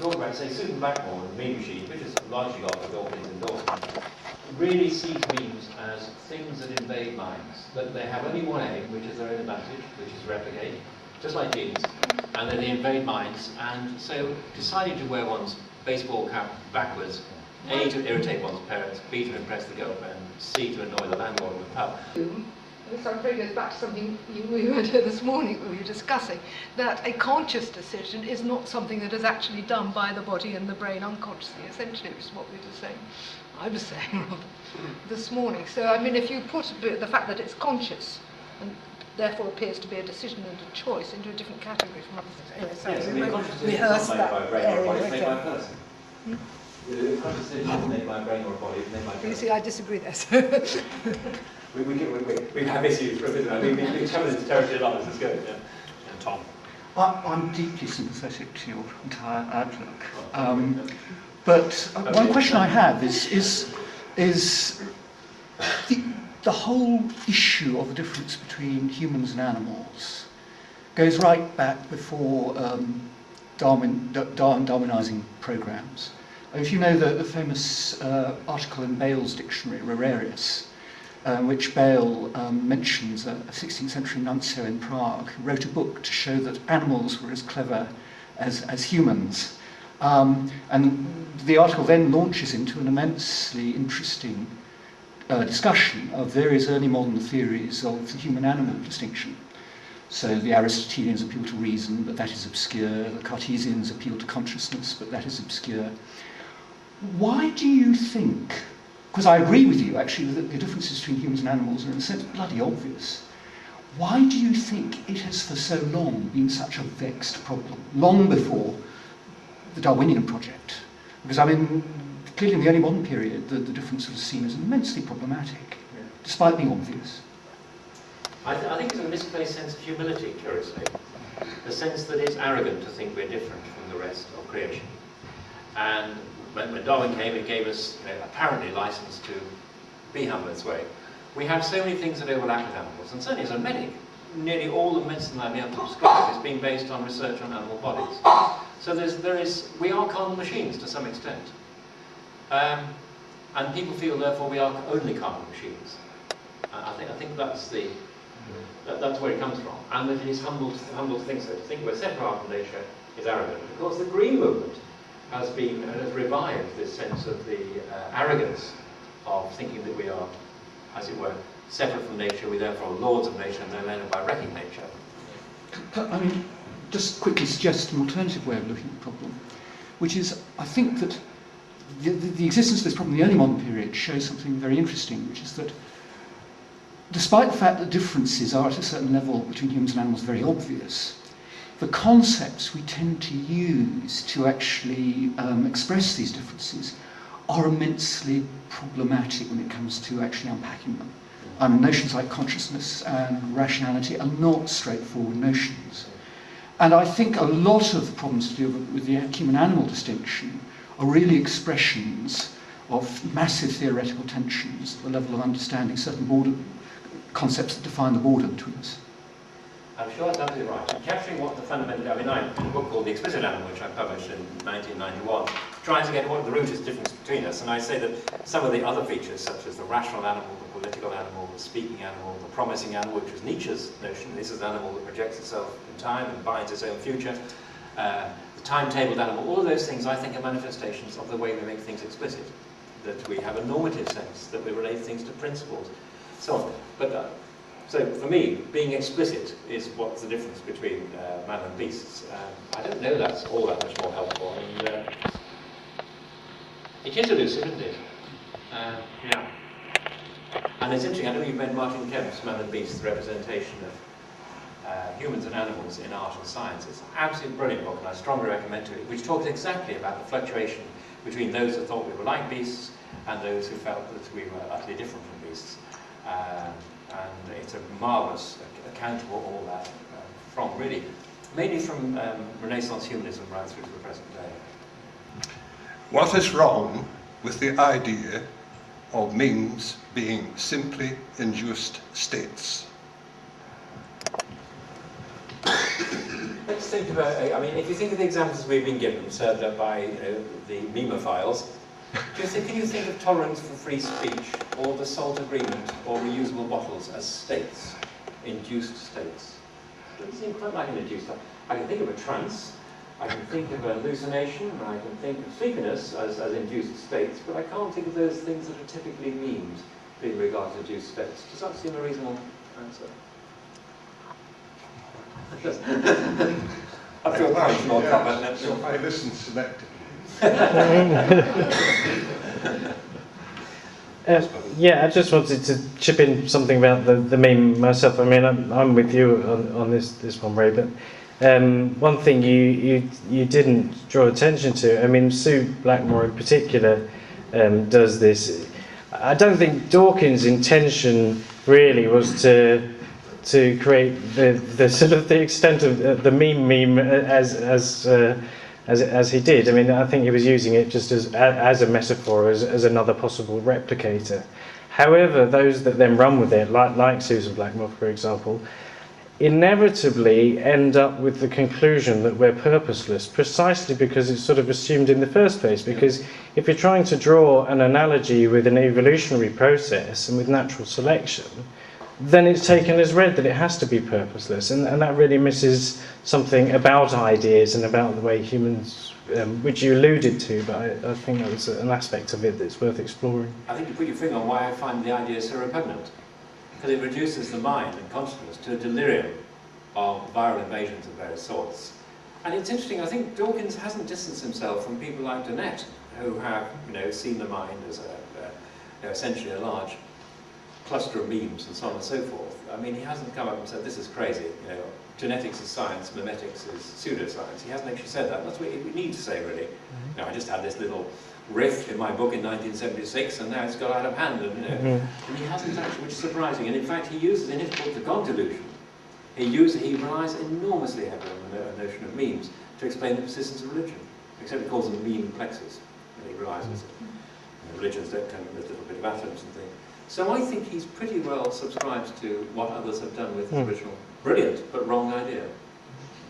talk about, say, Susan Blackmore and Meme Machine, which is largely got the Dawkins endorsement, really sees memes as things that invade minds, that they have only one aim, which is their own advantage, which is replicate, just like genes, and then they invade minds, and so deciding to wear one's baseball cap backwards, A, to irritate one's parents, B, to impress the girlfriend, C, to annoy the landlord of the pub. This I'm afraid goes back to something we heard here this morning when we were discussing, that a conscious decision is not something that is actually done by the body and the brain unconsciously, essentially, which is what we were saying. I was saying this morning. So, I mean, if you put the fact that it's conscious and therefore appears to be a decision and a choice into a different category from other things. Anyway, so yes, I mean, consciousness is not made by a brain or a body, it's made by a person. Conscious decision is made by a brain or a body, it's made by a person. You see, I disagree there. We have issues for a bit. We've covered this territory a lot. Let's go. Yeah. And Tom. I'm deeply sympathetic to your entire outlook. But one question I have is the whole issue of the difference between humans and animals goes right back before Darwinising programs. If you know the famous article in Bayle's dictionary, Rarerius, which Bayle mentions a 16th century nuncio in Prague, who wrote a book to show that animals were as clever as humans. And the article then launches into an immensely interesting discussion of various early modern theories of the human-animal distinction. So the Aristotelians appeal to reason, but that is obscure. The Cartesians appeal to consciousness, but that is obscure. Why do you think, because I agree with you actually that the differences between humans and animals are in a sense bloody obvious, why do you think it has for so long been such a vexed problem, long before the Darwinian project? Because I mean, clearly in the early modern period the difference was seen as immensely problematic, despite being obvious. I think it's a misplaced sense of humility, curiously. The sense that it's arrogant to think we're different from the rest of creation. And when Darwin came, it gave us apparently license to be humble in this way. We have so many things that overlap with animals, and certainly as a medic, nearly all the medicine I've been able to prescribe is being based on research on animal bodies. So we are carnal machines to some extent. And people feel therefore we are only carnal machines. I think that's where it comes from. And that it is humble to think so. To think we're separate from nature is arrogant. Of course the Green Movement has revived this sense of the arrogance of thinking that we are, as it were, separate from nature, we therefore are lords of nature and no longer by wrecking nature. I mean, just quickly suggest an alternative way of looking at the problem, which is, I think that the existence of this problem in the early modern period shows something very interesting, which is that despite the fact that differences are at a certain level between humans and animals very obvious, the concepts we tend to use to actually express these differences are immensely problematic when it comes to actually unpacking them. Notions like consciousness and rationality are not straightforward notions. And I think a lot of the problems to do with the human-animal distinction are really expressions of massive theoretical tensions at the level of understanding certain border concepts that define the border between us. I'm sure that's absolutely right. And capturing what the fundamental, I in a book called The Explicit Animal, which I published in 1991, trying to get what the rootest difference between us. And I say that some of the other features, such as the rational animal, the political animal, the speaking animal, the promising animal, which was Nietzsche's notion, this is an animal that projects itself in time and binds its own future, the time-tabled animal, all of those things I think are manifestations of the way we make things explicit, that we have a normative sense, that we relate things to principles, so on. But so for me, being explicit is what's the difference between man and beasts. I don't know that's all that much more helpful, and it is elusive, isn't it? Yeah. And it's interesting, I know you've read Martin Kemp's Man and Beast, the representation of humans and animals in art and science. It's an absolutely brilliant book, and I strongly recommend it, which talks exactly about the fluctuation between those who thought we were like beasts and those who felt that we were utterly different from beasts. And it's a marvellous account of all that, mainly from Renaissance humanism right through to the present day. What is wrong with the idea of memes being simply induced states? Let's let's think about, I mean, if you think of the examples we've been given, served up by the memophiles, can you think of tolerance for free speech, or the SALT agreement, or reusable bottles as states, induced states? It doesn't seem quite like an induced state. I can think of a trance, I can think of a hallucination, and I can think of sleepiness as induced states, but I can't think of those things that are typically memed being regarded as induced states. Does that seem a reasonable answer? I feel quite more comment. So I listen selectively. Yeah, I just wanted to chip in something about the meme myself. I mean, I'm with you on this one, Ray, but one thing you didn't draw attention to, I mean, Sue Blackmore in particular does this. I don't think Dawkins' intention really was to create the sort of the extent of the meme as he did. I mean, I think he was using it just as a metaphor, as another possible replicator. However, those that then run with it, like Susan Blackmore, for example, inevitably end up with the conclusion that we're purposeless, precisely because it's sort of assumed in the first place. Because if you're trying to draw an analogy with an evolutionary process and with natural selection, then it's taken as read that it has to be purposeless, and that really misses something about ideas and about the way humans, which you alluded to, but I think that was an aspect of it that's worth exploring. I think you put your finger on why I find the idea so repugnant, because it reduces the mind and consciousness to a delirium of viral invasions of various sorts. And it's interesting, I think Dawkins hasn't distanced himself from people like Dennett, who have, seen the mind as essentially a large cluster of memes and so on and so forth. I mean, he hasn't come up and said, this is crazy, genetics is science, memetics is pseudoscience. He hasn't actually said that. That's what we need to say, really. I just had this little riff in my book in 1976, and now it's got out of hand, and he hasn't actually, which is surprising. And in fact, he uses in his book, The God Delusion, he relies enormously heavily on the notion of memes to explain the persistence of religion, except he calls them meme plexes, and he realizes that religions don't come with a little bit of atoms and things. So I think he's pretty well subscribed to what others have done with his original brilliant but wrong idea.